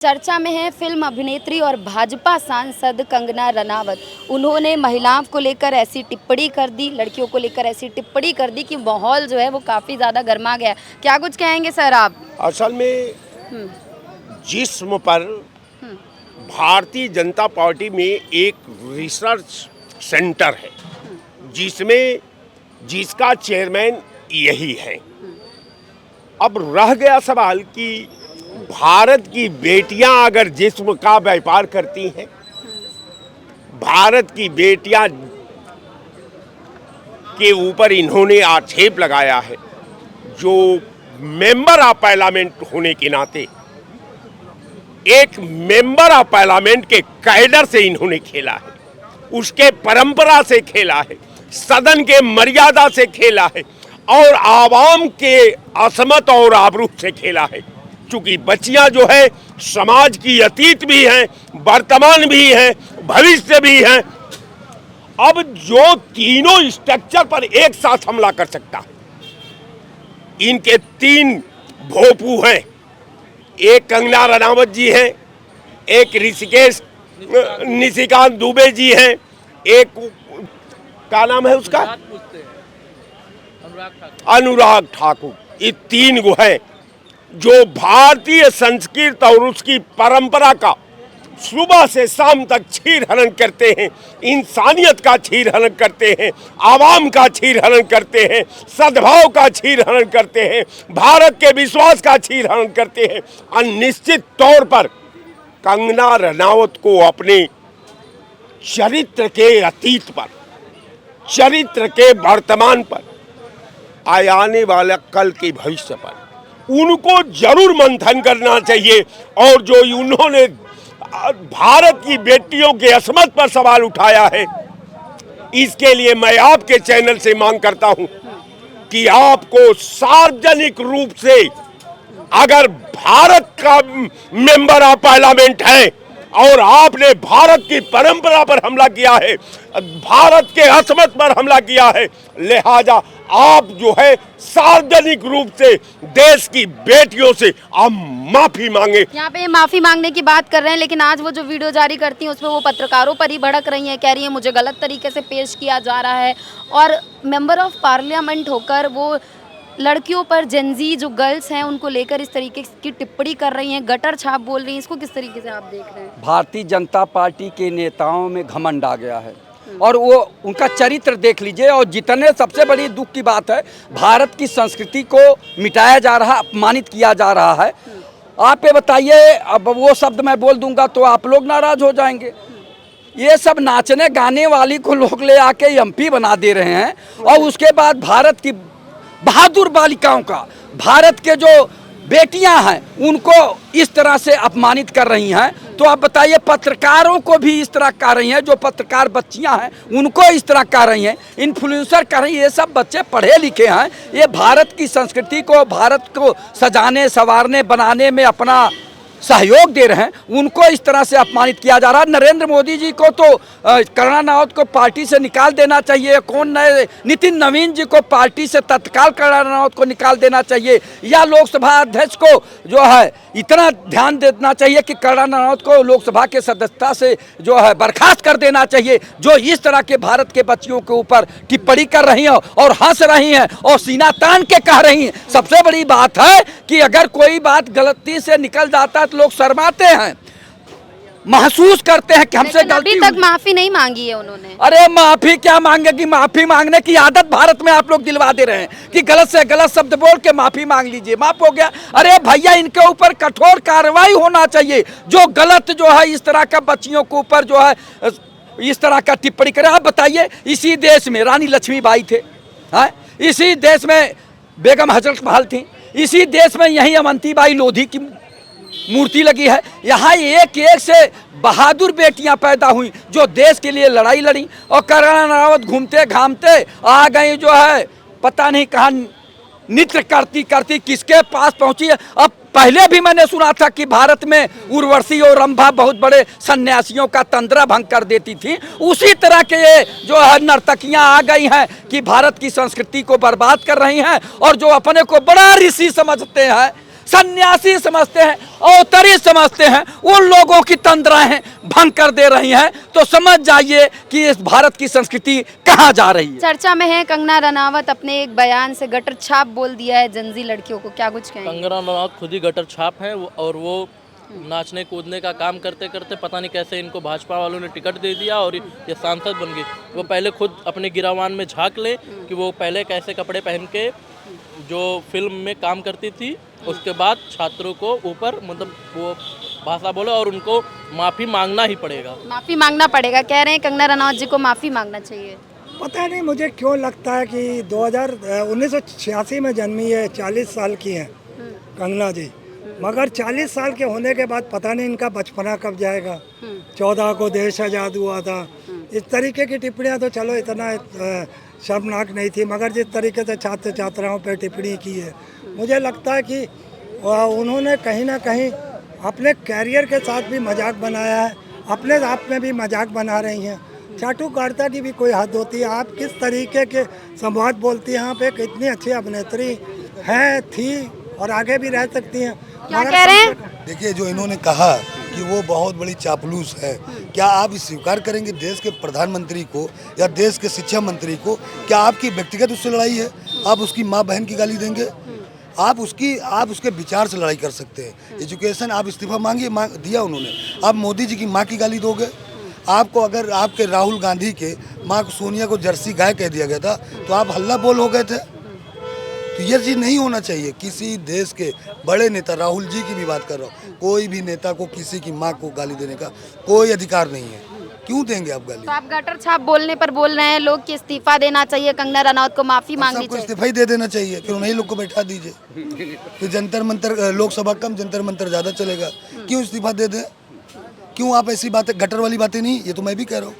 चर्चा में है फिल्म अभिनेत्री और भाजपा सांसद कंगना रनावत। उन्होंने महिलाओं को लेकर ऐसी टिप्पणी कर दी, लड़कियों को लेकर ऐसी टिप्पणी कर दी कि माहौल जो है वो काफ़ी ज़्यादा गर्मा गया। क्या कुछ कहेंगे सर आप? असल में जिस्म पर भारतीय जनता पार्टी में एक रिसर्च सेंटर है जिसका चेयरमैन यही है। अब रह गया सवाल कि भारत की बेटियां अगर जिस्म का व्यापार करती हैं, भारत की बेटियां के ऊपर इन्होंने आक्षेप लगाया है, जो मेंबर ऑफ पार्लियामेंट होने के नाते एक मेंबर ऑफ पार्लियामेंट के कैडर से इन्होंने खेला है, उसके परंपरा से खेला है, सदन के मर्यादा से खेला है और आवाम के असमत और आबरू से खेला है। चूंकि बच्चियां जो है समाज की अतीत भी हैं, वर्तमान भी हैं, भविष्य भी हैं। अब जो तीनों स्ट्रक्चर पर एक साथ हमला कर सकता है, इनके तीन भोपू हैं। एक कंगना रनावत जी हैं, एक ऋषिकेश निशिकांत दुबे जी हैं, एक क्या नाम है उसका, अनुराग ठाकुर। ये तीन गो हैं जो भारतीय संस्कृति और उसकी परंपरा का सुबह से शाम तक छीर हरण करते हैं, इंसानियत का छीर हरण करते हैं, आवाम का छीर हरण करते हैं, सद्भाव का छीर हरण करते हैं, भारत के विश्वास का छीर हरण करते हैं। और निश्चित तौर पर कंगना रनावत को अपने चरित्र के अतीत पर, चरित्र के वर्तमान पर, आने वाला कल के भविष्य पर उनको जरूर मंथन करना चाहिए। और जो उन्होंने भारत की बेटियों के असमत पर सवाल उठाया है, इसके लिए मैं आपके चैनल से मांग करता हूं कि आपको सार्वजनिक रूप से, अगर भारत का मेंबर ऑफ पार्लियामेंट है और आपने भारत की परंपरा पर हमला किया है, भारत के असमत पर हमला किया है, लिहाजा आप जो है सार्वजनिक रूप से देश की बेटियों से आप माफी मांगे। यहाँ पे माफी मांगने की बात कर रहे हैं, लेकिन आज वो जो वीडियो जारी करती हैं उसमें वो पत्रकारों पर ही भड़क रही हैं, कह रही हैं मुझे गलत तरीके से पेश किया जा रहा है। और मेंबर ऑफ पार्लियामेंट होकर वो लड़कियों पर, जेनजी जो गर्ल्स हैं उनको लेकर इस तरीके की टिप्पणी कर रही हैं, गटर छाप बोल रही हैं। इसको किस तरीके से आप देख रहे हैं? भारतीय जनता पार्टी के नेताओं में घमंड आ गया है और वो उनका चरित्र देख लीजिए। और जितने, सबसे बड़ी दुख की बात है, भारत की संस्कृति को मिटाया जा रहा, अपमानित किया जा रहा है। आप ये बताइए, अब वो शब्द मैं बोल दूंगा तो आप लोग नाराज हो जाएंगे। ये सब नाचने गाने वाली को लोग ले आके एमपी बना दे रहे हैं और उसके बाद भारत की बहादुर बालिकाओं का, भारत के जो बेटियां हैं उनको इस तरह से अपमानित कर रही हैं। तो आप बताइए, पत्रकारों को भी इस तरह कर रही हैं, जो पत्रकार बच्चियां हैं उनको इस तरह कर रही हैं, इन्फ्लुएंसर कर रही हैं। ये सब बच्चे पढ़े लिखे हैं, ये भारत की संस्कृति को, भारत को सजाने संवारने बनाने में अपना सहयोग दे रहे हैं, उनको इस तरह से अपमानित किया जा रहा है। नरेंद्र मोदी जी को तो कंगना रनावत को पार्टी से निकाल देना चाहिए। कौन नए नितिन नवीन जी को पार्टी से तत्काल कंगना रनावत को निकाल देना चाहिए, या लोकसभा अध्यक्ष को जो है इतना ध्यान देना चाहिए कि कंगना रनावत को लोकसभा के सदस्यता से जो है बर्खास्त कर देना चाहिए, जो इस तरह के भारत के बच्चियों के ऊपर टिप्पणी कर रही हैं और हंस रही हैं और सीना तान के कह रही हैं। सबसे बड़ी बात है कि अगर कोई बात गलती से निकल जाता है तो लोग शर्माते हैं, महसूस करते हैं कि हमसे गलती। अभी तक माफी नहीं मांगी है उन्होंने। अरे माफी क्या मांगेगी? माफी मांगने की आदत भारत में आप लोग दिलवा दे रहे हैं कि गलत से गलत शब्द बोल के माफी मांग लीजिए, माफ हो गया। अरे भैया, इनके ऊपर कठोर कार्रवाई होना चाहिए, जो गलत जो है इस तरह का बच्चियों के ऊपर जो है इस तरह का टिप्पणी करे। आप बताइए, इसी देश में रानी लक्ष्मीबाई थे, इसी देश में बेगम हजरत महल थी, इसी देश में यही अवंतीबाई लोधी की मूर्ति लगी है। यहाँ एक एक से बहादुर बेटियां पैदा हुई जो देश के लिए लड़ाई लड़ी। और कंगना रनावत घूमते घामते आ गई, जो है पता नहीं कहाँ नृत्य करती करती किसके पास पहुंची है। अब पहले भी मैंने सुना था कि भारत में उर्वशी और रंभा बहुत बड़े सन्यासियों का तंद्रा भंग कर देती थी। उसी तरह के ये जो है नर्तकियां आ गई हैं कि भारत की संस्कृति को बर्बाद कर रही हैं और जो अपने को बड़ा ऋषि समझते हैं, सन्यासी समझते हैं, अवतरी समझते हैं, उन लोगों की तंद्राएं भंग कर दे रही हैं। तो समझ जाइए कि इस भारत की संस्कृति कहाँ जा रही है। चर्चा में है कंगना रनावत अपने एक बयान से गटर छाप बोल दिया है जंजी लड़कियों को, क्या कुछ कहेंगे? कंगना रनावत खुद ही गटर छाप है और वो नाचने कूदने का काम करते करते पता नहीं कैसे इनको भाजपा वालों ने टिकट दे दिया और ये सांसद बन गई। वो पहले खुद अपने गिरावान में झांक ले कि वो पहले कैसे कपड़े पहन के जो फिल्म में काम करती थी, उसके बाद छात्रों को ऊपर मतलब वो भाषा बोले और उनको माफ़ी मांगना ही पड़ेगा। माफ़ी मांगना पड़ेगा, कह रहे हैं कंगना रनावत जी को माफ़ी मांगना चाहिए। पता नहीं मुझे क्यों लगता है कि 1986 में जन्मी है, 40 साल की हैं कंगना जी, मगर 40 साल के होने के बाद पता नहीं इनका बचपना कब जाएगा। 14 को देश आज़ाद हुआ था। इस तरीके की टिप्पणियां तो चलो इतना शर्मनाक नहीं थी, मगर जिस तरीके से छात्र छात्राओं पर टिप्पणी की है, मुझे लगता है कि उन्होंने कहीं ना कहीं अपने कैरियर के साथ भी मजाक बनाया है, अपने आप में भी मजाक बना रही हैं। चाटुकारिता की भी कोई हद होती है। आप किस तरीके के संवाद बोलती हैं, आप एक इतनी अच्छी अभिनेत्री हैं, थी और आगे भी रह सकती हैं। क्या कह रहे हैं? देखिए, जो इन्होंने कहा कि वो बहुत बड़ी चापलूस है, क्या आप इस स्वीकार करेंगे देश के प्रधानमंत्री को या देश के शिक्षा मंत्री को? क्या आपकी व्यक्तिगत उससे लड़ाई है? आप उसकी माँ बहन की गाली देंगे? आप उसके विचार से लड़ाई कर सकते हैं। एजुकेशन आप इस्तीफा मांगिए, दिया उन्होंने। आप मोदी जी की माँ की गाली दोगे? आपको अगर आपके राहुल गांधी के माँ को सोनिया को जर्सी गाय कह दिया गया था तो आप हल्ला बोल हो गए थे। तो ये चीज़ नहीं होना चाहिए। किसी देश के बड़े नेता, राहुल जी की भी बात कर रहा हूँ, कोई भी नेता को किसी की माँ को गाली देने का कोई अधिकार नहीं है। क्यों देंगे आप गाली? तो आप गटर छाप बोलने पर बोल रहे हैं लोग कि इस्तीफा देना चाहिए, कंगना रनावत को माफ़ी मांगनी सबको चाहिए। इस्तीफा ही दे देना चाहिए, फिर उन्हीं लोग को बैठा दीजिए। फिर जंतर मंतर, लोकसभा कम, जंतर मंतर ज़्यादा चलेगा। क्यों इस्तीफा दे दें? क्यों आप ऐसी बातें, गटर वाली बातें नहीं, ये तो मैं भी कह रहा हूँ,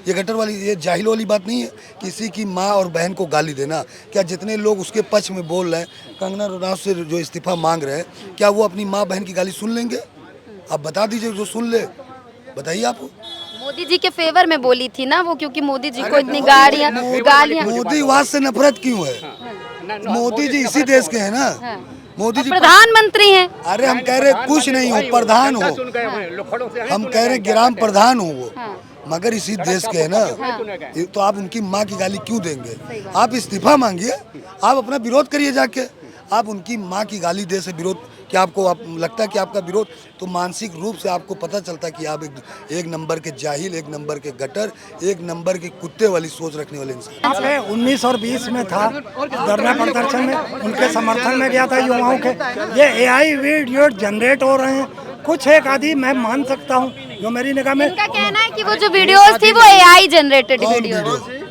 ये गटर वाली, ये जाहिल वाली बात नहीं है। किसी की माँ और बहन को गाली देना, क्या जितने लोग उसके पक्ष में बोल रहे हैं, कंगना रनावत से जो इस्तीफा मांग रहे हैं, क्या वो अपनी माँ बहन की गाली सुन लेंगे? आप बता दीजिए, जो सुन ले बताइए। आप मोदी जी के फेवर में बोली थी ना वो, क्योंकि मोदी जी को इतनी गालियाँ मोदीवाद से नफरत क्यों है? मोदी जी इसी देश के हैं ना, मोदी जी प्रधानमंत्री हैं। अरे हम कह रहे कुछ नहीं हो, प्रधान हो, हम कह रहे ग्राम प्रधान हो वो, मगर इसी देश के है ना। तो आप उनकी माँ की गाली क्यों देंगे? आप इस्तीफा मांगिए, आप अपना विरोध करिए जाके। आप उनकी माँ की गाली दे से विरोध, क्या आपको लगता है कि आपका विरोध? तो मानसिक रूप से आपको पता चलता है कि आप एक नंबर के जाहिल, एक नंबर के गटर, एक नंबर के कुत्ते वाली सोच रखने वाले इंसान। 19 और 20 में था धरना प्रदर्शन में, उनके समर्थन में गया था युवाओं के। ये AI वीडियो जनरेट हो रहे हैं, कुछ एक आदि मैं मान सकता हूँ जो मेरी निगाह में। इनका कहना है कि वो जो वीडियोस थी वो AI जनरेटेड वीडियो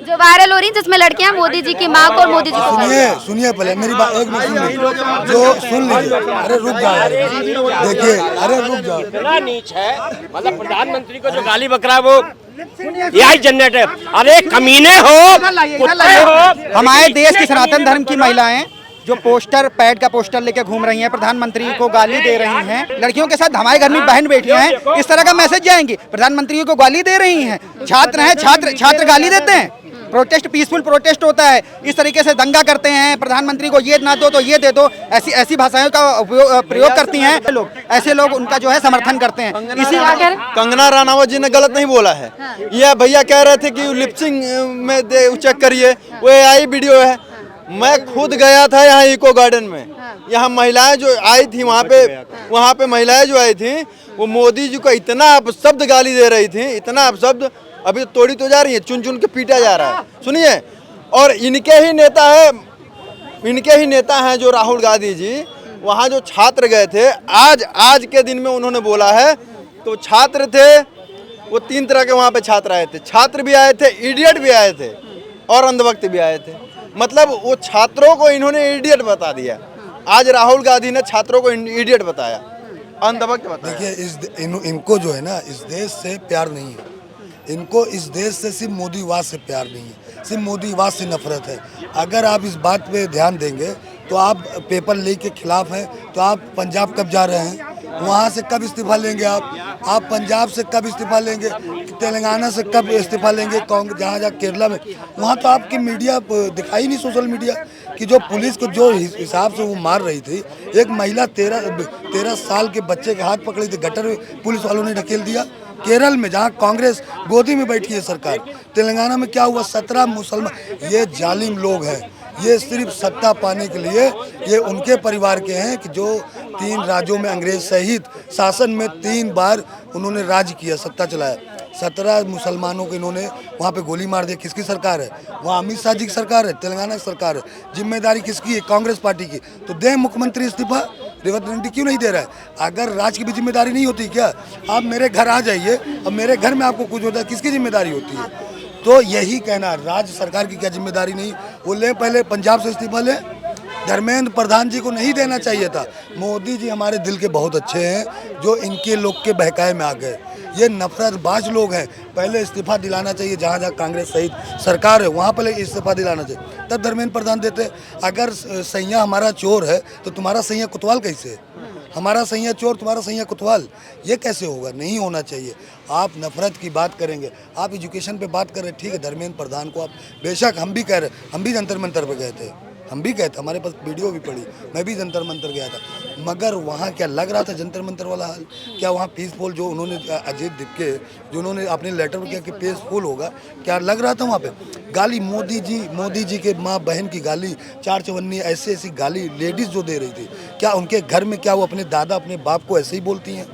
जो वायरल हो रही, जिसमें लड़कियां मोदी जी की माँ को और मोदी जी को। सुनिए पहले मेरी बात, एक मिनट सुन लीजिए, जो सुन लीजिए। अरे रुक जाओ, देखिए, अरे रुक जाओ। इतना नीच है, मतलब प्रधानमंत्री को जो गाली बक रहा है वो AI जनरेटर। अरे कमीने हो, कुत्ते हो। हमारे देश की सनातन धर्म की महिलाएं जो पोस्टर, पैड का पोस्टर लेके घूम रही हैं, प्रधानमंत्री को गाली दे रही हैं, लड़कियों के साथ हमारे घर में बहन बैठी हैं, इस तरह का मैसेज जाएंगे। प्रधानमंत्री को गाली दे रही हैं, छात्र हैं, छात्र गाली देते हैं। प्रोटेस्ट पीसफुल प्रोटेस्ट होता है, इस तरीके से दंगा करते हैं, प्रधानमंत्री को ये ना दो तो ये दे दो, ऐसी भाषाओं का प्रयोग करती हैं लोग। ऐसे लोग उनका जो है समर्थन करते हैं। इसी कंगना रनावत जी ने गलत नहीं बोला है। यह भैया कह रहे थे कि लिपसिंग में चेक करिए, वो AI वीडियो है। मैं खुद गया था यहाँ इको गार्डन में, यहाँ महिलाएं जो आई थी, वहाँ पे महिलाएं जो आई थी, वो मोदी जी को इतना अपशब्द गाली दे रही थी, इतना अपशब्द, अभी तोड़ी तो जा रही है, चुन चुन के पीटा जा रहा है। सुनिए, और इनके ही नेता हैं जो राहुल गांधी जी, वहाँ जो छात्र गए थे, आज के दिन में उन्होंने बोला है, तो छात्र थे वो 3 तरह के वहाँ पे छात्र आए थे। छात्र भी आए थे, इडियट भी आए थे और अंधभक्त भी आए थे। मतलब वो छात्रों को इन्होंने इडियट बता दिया। आज राहुल गांधी ने छात्रों को इडियट बताया, अंधभक्त बताया। देखिए, इनको जो है ना, इस देश से प्यार नहीं है। इनको इस देश से सिर्फ मोदीवाद से प्यार नहीं है, सिर्फ मोदीवाद से नफरत है। अगर आप इस बात पे ध्यान देंगे तो आप पेपर लीक के खिलाफ हैं, तो आप पंजाब कब जा रहे हैं? वहाँ से कब इस्तीफा लेंगे? आप पंजाब से कब इस्तीफा लेंगे? तेलंगाना से कब इस्तीफा लेंगे? जहाँ केरला में, वहाँ तो आपकी मीडिया दिखाई नहीं, सोशल मीडिया कि जो पुलिस को जो हिसाब से वो मार रही थी, एक महिला 13 साल के बच्चे के हाथ पकड़ी थी, गटर में पुलिस वालों ने ढकेल दिया। केरल में जहाँ कांग्रेस गोदी में बैठी है सरकार, तेलंगाना में क्या हुआ, 17 मुसलमान, ये जालिम लोग हैं, ये सिर्फ सत्ता पाने के लिए, ये उनके परिवार के हैं कि जो 3 राज्यों में अंग्रेज सहित शासन में 3 बार उन्होंने राज किया, सत्ता चलाया। 17 मुसलमानों को इन्होंने वहाँ पे गोली मार दिया। किसकी सरकार है? वहाँ अमित शाह जी की सरकार है, तेलंगाना की सरकार है। जिम्मेदारी किसकी है? कांग्रेस पार्टी की। तो दे मुख्यमंत्री इस्तीफा, रेवंत रेड्डी क्यों नहीं दे रहा है? अगर राज्य की भी जिम्मेदारी नहीं होती क्या? आप मेरे घर आ जाइए, अब मेरे घर में आपको कुछ होता है, किसकी जिम्मेदारी होती है? तो यही कहना, राज्य सरकार की क्या जिम्मेदारी नहीं? वो ले, पहले पंजाब से इस्तीफा ले। धर्मेंद्र प्रधान जी को नहीं देना चाहिए था। मोदी जी हमारे दिल के बहुत अच्छे हैं, जो इनके लोग के बहकाए में आ गए। ये नफरतबाज लोग हैं, पहले इस्तीफा दिलाना चाहिए। जहाँ जहाँ कांग्रेस सहित सरकार है वहाँ पहले इस्तीफा दिलाना चाहिए, तब धर्मेंद्र प्रधान देते। अगर सैया हमारा चोर है तो तुम्हारा सैया कोतवाल कैसे है? हमारा सैया चोर, तुम्हारा सैया कोतवाल, ये कैसे होगा? नहीं होना चाहिए। आप नफरत की बात करेंगे, आप एजुकेशन पे बात कर रहे, ठीक है, धर्मेंद्र प्रधान को आप बेशक, हम भी कह रहे, हम भी जंतर मंतर पे गए थे, हम भी गए थे, हमारे पास वीडियो भी पड़ी, मैं भी जंतर मंतर गया था। मगर वहाँ क्या लग रहा था जंतर मंतर वाला हाल? क्या वहाँ पीसफुल, जो उन्होंने अजीत दिपके जो उन्होंने अपने लेटर में किया कि पीसफुल होगा, क्या लग रहा था वहाँ पे? गाली मोदी जी के माँ बहन की गाली, 4 चवन्नी, ऐसी गाली लेडीज़ जो दे रही थी, क्या उनके घर में क्या वो अपने दादा अपने बाप को ऐसे ही बोलती हैं?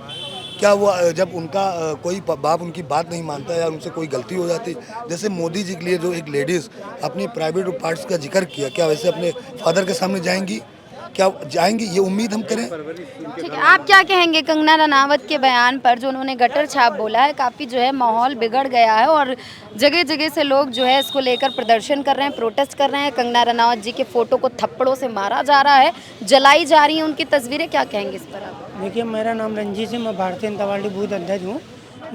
क्या वो जब उनका कोई बाप उनकी बात नहीं मानता या उनसे कोई गलती हो जाती, जैसे मोदी जी के लिए जो एक लेडीज़ अपनी प्राइवेट पार्ट्स का जिक्र किया, क्या वैसे अपने फादर के सामने जाएंगी? क्या जाएंगी? ये उम्मीद हम करें। ठीक है, आप क्या कहेंगे कंगना रनावत के बयान पर, जो उन्होंने गटर छाप बोला है? काफ़ी जो है माहौल बिगड़ गया है और जगह जगह से लोग जो है इसको लेकर प्रदर्शन कर रहे हैं, प्रोटेस्ट कर रहे हैं। कंगना रनावत जी के फ़ोटो को थप्पड़ों से मारा जा रहा है, जलाई जा रही हैं उनकी तस्वीरें, क्या कहेंगे इस पर आप? देखिए, मेरा नाम रंजीत सिंह, मैं भारतीय जनता पार्टी बूथ अध्यक्ष हूँ।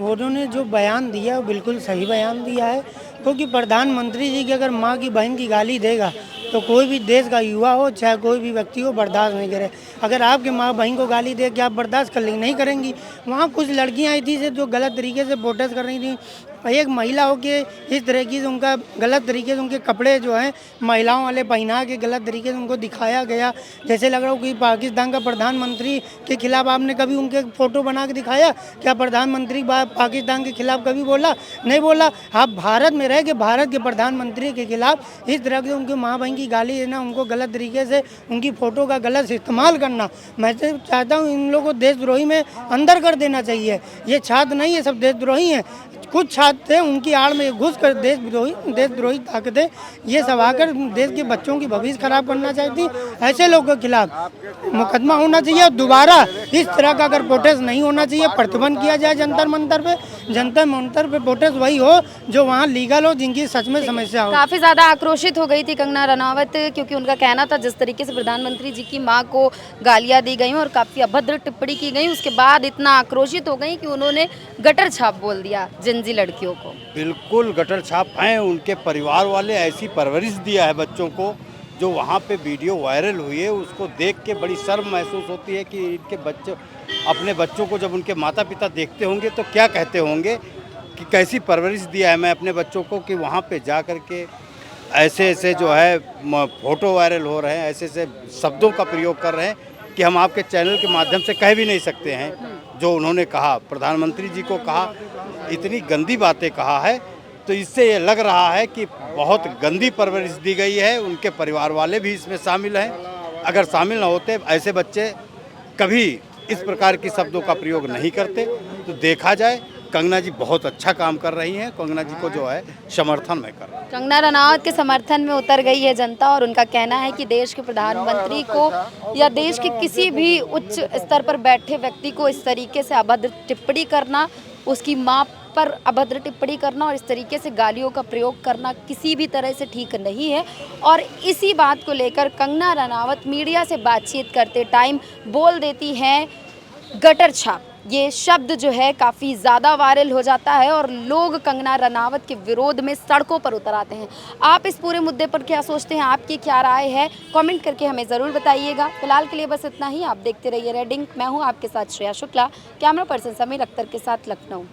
उन्होंने जो बयान दिया वो बिल्कुल सही बयान दिया है, क्योंकि प्रधानमंत्री जी की अगर माँ की बहन की गाली देगा तो कोई भी देश का युवा हो, चाहे कोई भी व्यक्ति हो, बर्दाश्त नहीं करे। अगर आपके माँ बहन को गाली दे के आप बर्दाश्त कर लेंगे? नहीं करेंगी। वहाँ कुछ लड़कियाँ आई थी जो गलत तरीके से प्रोटेस्ट कर रही थी, एक महिला हो के इस तरह की उनका गलत तरीके से उनके कपड़े जो हैं महिलाओं वाले पहना के गलत तरीके से उनको दिखाया गया, जैसे लग रहा हो कि पाकिस्तान का प्रधानमंत्री के खिलाफ आपने कभी उनके फ़ोटो बना के दिखाया? क्या प्रधानमंत्री पाकिस्तान के खिलाफ कभी बोला? नहीं बोला। आप भारत में रह के भारत के प्रधानमंत्री के खिलाफ इस तरह के उनके माँ बहन की गाली देना, उनको गलत तरीके से उनकी फ़ोटो का गलत इस्तेमाल करना, मैं तो चाहता हूँ इन लोगों को देशद्रोही में अंदर कर देना चाहिए। ये छात्र नहीं है, सब देशद्रोही हैं। कुछ छात्र थे उनकी आड़ में घुस कर देशद्रोही ताकतें ये सब आकर देश के बच्चों की भविष्य खराब करना चाहती। ऐसे लोगों के खिलाफ मुकदमा होना चाहिए और दोबारा इस तरह का अगर प्रोटेस्ट नहीं होना चाहिए, प्रतिबंध किया जाए जंतर मंतर पे प्रोटेस्ट वही हो जो वहाँ लीगल हो, जिनकी सच में समस्या हो। काफ़ी ज़्यादा आक्रोशित हो गई थी कंगना रनावत, क्योंकि उनका कहना था जिस तरीके से प्रधानमंत्री जी की माँ को गालियाँ दी गई और काफ़ी अभद्र टिप्पणी की गई, उसके बाद इतना आक्रोशित हो गई कि उन्होंने गटर छाप बोल दिया जिनजी लड़कियों को। बिल्कुल गटर छाप हैं। उनके परिवार वाले ऐसी परवरिश दिया है बच्चों को, जो वहाँ पे वीडियो वायरल हुई है उसको देख के बड़ी शर्म महसूस होती है कि इनके बच्चे अपने बच्चों को जब उनके माता पिता देखते होंगे तो क्या कहते होंगे कि कैसी परवरिश दिया है मैं अपने बच्चों को, कि वहाँ पे जा कर के ऐसे ऐसे जो है फ़ोटो वायरल हो रहे हैं, ऐसे ऐसे शब्दों का प्रयोग कर रहे हैं कि हम आपके चैनल के माध्यम से कह भी नहीं सकते हैं। जो उन्होंने कहा, प्रधानमंत्री जी को कहा, इतनी गंदी बातें कहा है, तो इससे ये लग रहा है कि बहुत गंदी परवरिश दी गई है। उनके परिवार वाले भी इसमें शामिल हैं। अगर शामिल न होते, ऐसे बच्चे कभी इस प्रकार के शब्दों का प्रयोग नहीं करते। तो देखा जाए, कंगना जी बहुत अच्छा काम कर रही हैं। कंगना जी को जो है समर्थन में कर रहा है। कंगना रनावत के समर्थन में उतर गई है जनता और उनका कहना है कि देश के प्रधानमंत्री को या देश के किसी भी उच्च स्तर पर बैठे व्यक्ति को इस तरीके से अभद्र टिप्पणी करना, उसकी माँ पर अभद्र टिप्पणी करना और इस तरीके से गालियों का प्रयोग करना किसी भी तरह से ठीक नहीं है। और इसी बात को लेकर कंगना रनावत मीडिया से बातचीत करते टाइम बोल देती हैं गटर छाप। ये शब्द जो है काफ़ी ज़्यादा वायरल हो जाता है और लोग कंगना रनावत के विरोध में सड़कों पर उतर आते हैं। आप इस पूरे मुद्दे पर क्या सोचते हैं, आपकी क्या राय है, कमेंट करके हमें ज़रूर बताइएगा। फिलहाल के लिए बस इतना ही। आप देखते रहिए रेड इंक। मैं हूँ आपके साथ श्रेया शुक्ला, कैमरा पर्सन समीर अख्तर के साथ लखनऊ।